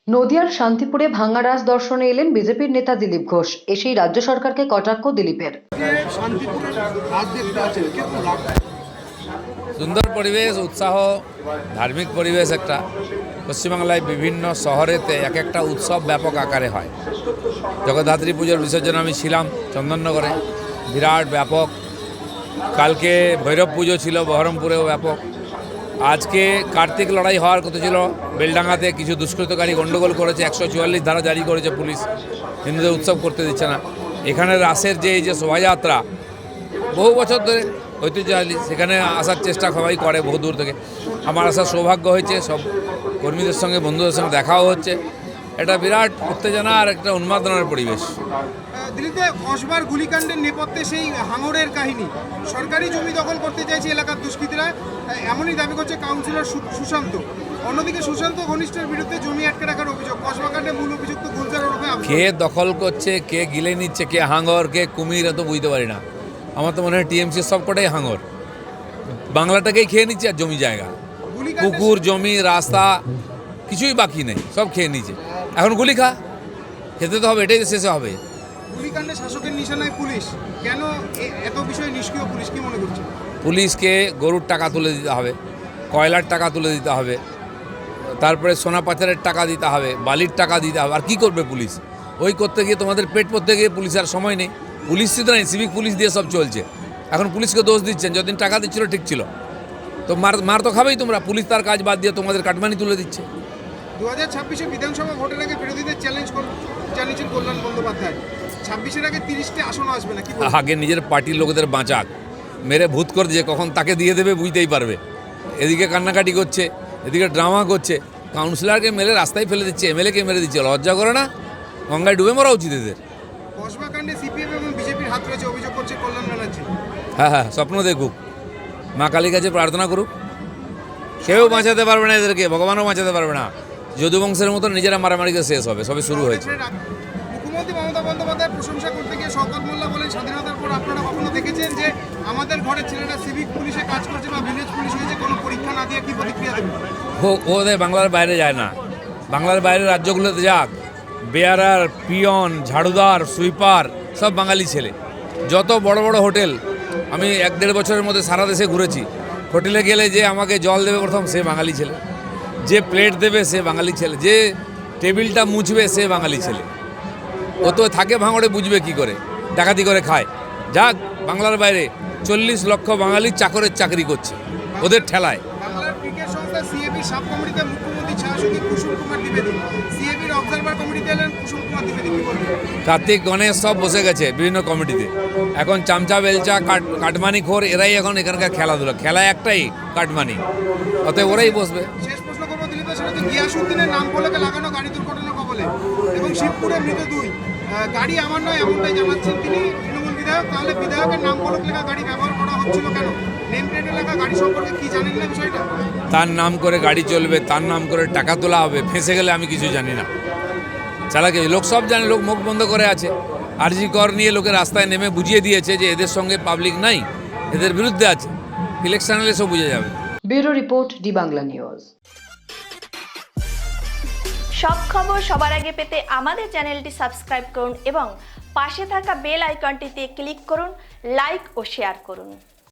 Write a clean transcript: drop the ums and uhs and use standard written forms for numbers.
নদিয়ার শান্তিপুরে ভাঙা রাস দর্শনে এলেন বিজেপির নেতা দিলীপ ঘোষ। এসেই রাজ্য সরকারকে কটাক্ষ দিলীপের। সুন্দর পরিবেশ, উৎসাহ, ধার্মিক পরিবেশ একটা। পশ্চিমবাংলায় বিভিন্ন শহরেতে এক একটা উৎসব ব্যাপক আকারে হয়। জগদ্ধাত্রী পুজোর বিসর্জন আমি ছিলাম চন্দননগরে, বিরাট ব্যাপক। কালকে ভৈরব পুজো ছিল বহরমপুরেও ব্যাপক। আজকে কার্তিক লড়াই হওয়ার কথা ছিল বেলডাঙ্গাতে, কিছু দুষ্কৃতকারী গণ্ডগোল করেছে, 144 ধারা জারি করেছে পুলিশ, হিন্দুদের উৎসব করতে দিচ্ছে না। এখানে রাসের যে এই যে শোভাযাত্রা বহু বছর ধরে ঐতিহ্যশালী, সেখানে আসার চেষ্টা সবাই করে বহু দূর থেকে। আমার আসার সৌভাগ্য হয়েছে, সব কর্মীদের সঙ্গে বন্ধুদের সঙ্গে দেখাও হচ্ছে। এটা বিরাট উত্তেজনা আর একটা উন্মাদনার পরিবেশ। দিল্লিতে কসবার গুলিকাণ্ডের নেপথ্যে সেই হাঙরের কাহিনী, সরকারি জমি দখল করতে চাইছে এলাকার দুষ্কৃতীরা, এমনই দাবি করছে কাউন্সিলর সুশান্ত। অন্যদিকে সুশান্ত ঘনিষ্ঠের বিরুদ্ধে জমি আটকে রাখার অভিযোগ। কসবা কাণ্ডে মূল অভিযুক্ত গুলজার ওরফে কে দখল করছে, কে গিলে নিচ্ছে, কে হাঙর, কে কুমির, এত বুঝতে পারি না। আমার তো মনে হয় টিএমসির সবকটাই হাঙর, বাংলাটাকেই খেয়ে নিচ্ছে। আর জমি জায়গা, পুকুর, জমি, রাস্তা কিছুই বাকি নেই, সব খেয়ে নিচ্ছে। এখন গুলি খা, খেতে তো হবে, এটাই তো শেষে হবে। গুলিকাণ্ডে শাসকের নিশানায় পুলিশ, কেন এত বিষয়ে নিষ্ক্রিয় পুলিশ, কি মনে করছে? পুলিশকে গরুর টাকা তুলে দিতে হবে, কয়লার টাকা তুলে দিতে হবে, তারপরে সোনা পাচারের টাকা দিতে হবে, বালির টাকা দিতে হবে। আর কী করবে পুলিশ? ওই করতে গিয়ে তোমাদের পেট পড়তে গিয়ে পুলিশের সময় নেই। পুলিশ তো নেই, সিভিক পুলিশ দিয়ে সব চলছে। এখন পুলিশকে দোষ দিচ্ছেন, যতদিন টাকা দিচ্ছিল ঠিক ছিল। তো মার তো খাবেই তোমরা। পুলিশ তার কাজ বাদ দিয়ে তোমাদের কাটমানি তুলে দিচ্ছে। 2026 বিধানসভা ভোটের আগে বিরোধীদের জানিয়েছেন কল্যাণ বন্দ্যোপাধ্যায়, 26-এর আগে 30টি আসন আসবে না। কি আগে নিজের পার্টির লোকেদের বাঁচাক, মেরে ভূত করে যে কখন তাকে দিয়ে দেবে বুঝতেই পারবে। এদিকে কান্নাকাটি করছে, এদিকে ড্রামা করছে, কাউন্সিলরকে মেরে রাস্তায় ফেলে দিচ্ছে, এমএলএকে মেরে দিচ্ছে। লজ্জা করে না? গঙ্গায় ডুবে মরা উচিত এদের। কসবা কাণ্ডে সিপিএম এবং বিজেপির হাত রয়েছে অভিযোগ করছে কল্যাণ ব্যানার্জি। হ্যাঁ, স্বপ্ন দেখুক, মা কালীর কাছে প্রার্থনা করুক। কেউ বাঁচাতে পারবে না এদেরকে, ভগবানও বাঁচাতে পারবে না। যদুবংশের মতো নিজেরা মারামারিকে শেষ হবে, সবে শুরু হয়েছে। মুখ্যমন্ত্রী মমতা বন্দ্যোপাধ্যায় প্রশংসা করতে গিয়ে শওকত মোল্লা বলেন, স্বাধীনতার পর আপনারা কখনো দেখেছেন যে আমাদের ঘরের ছেলেরা সিভিক পুলিশে কাজ করছে বা ভিলেজ পুলিশ হয়েছে, কোনো পরীক্ষা না দিয়ে? কি প্রতিক্রিয়া দেবেন? ওদের বাংলার বাইরে যায় না, বাংলার বাইরের রাজ্যগুলোতে যাক। বেয়ারার, পিয়ন, ঝাড়ুদার, সুইপার সব বাঙালি ছেলে। যত বড় বড় হোটেল, আমি 1-1.5 বছরের মধ্যে সারা দেশে ঘুরেছি। হোটেলে গেলে যে আমাকে জল দেবে প্রথম, সে বাঙালি ছেলে। যে প্লেট দেবে সে বাঙালি ছেলে। যে টেবিলটা মুছবে সে বাঙালি ছেলে। ও তো থাকে ভাঙড়ে, বুঝবে কি করে, ডাকাতি করে খায়। যাক, বাংলার বাইরে 40 লক্ষ বাঙালি চাকরের চাকরি করছে ওদের ঠেলায়। বাংলার ক্রিকেট সংস্থা সিএবির সাব কমিটিতে মুখ্যমন্ত্রী ছায়াসঙ্গী কুসুম কুমার দ্বিবেদী, সিএবির অবজারভার কমিটিতে এলেন কুসুম কুমার দ্বিবেদী। কি বলবেন? কার্তিক, গণেশ সব বসে গেছে বিভিন্ন কমিটিতে। এখন চামচা, বেলচা, কাটমানি খোর, এরাই এখন এখানকার খেলাধুলা। খেলা একটাই, কাটমানি। অতএব ওরাই বসবে। শেষ প্রশ্ন করবো দিলীপের সাথে, গিয়াসুদ্দিনের নাম ফলকে লাগানো গাড়ি দুর্ঘটনার কবলে এবং শিবপুরে মৃত 2 গাড়ি আমার নয়, এমনটাই জানাচ্ছেন তিনি, তৃণমূল বিধায়ক। তাহলে বিধায়কের নাম ফলক লেখা গাড়ি ব্যবহার করা হচ্ছিল কেন? নেম প্লেটে লেখা গাড়ি সম্পর্কে কি জানেন না বিষয়টা? তার নাম করে গাড়ি চলবে, তার নাম করে টাকা তোলা হবে, ফেঁসে গেলে আমি কিছু জানি না। চালাকি লোক সব জানে, লোক মুখ বন্ধ করে আছে। আরজি কর নিয়ে লোকের রাস্তায় নেমে বুঝিয়ে দিয়েছে যে এদের সঙ্গে পাবলিক নাই, এদের বিরুদ্ধে আছে। ইলেকশন এলে সব বুঝে যাবে। Bureau report, D Bangla news. সব খবর সবার আগে পেতে আমাদের চ্যানেলটি সাবস্ক্রাইব করুন এবং পাশে থাকা বেল আইকনটিতে ক্লিক করুন। লাইক ও শেয়ার করুন।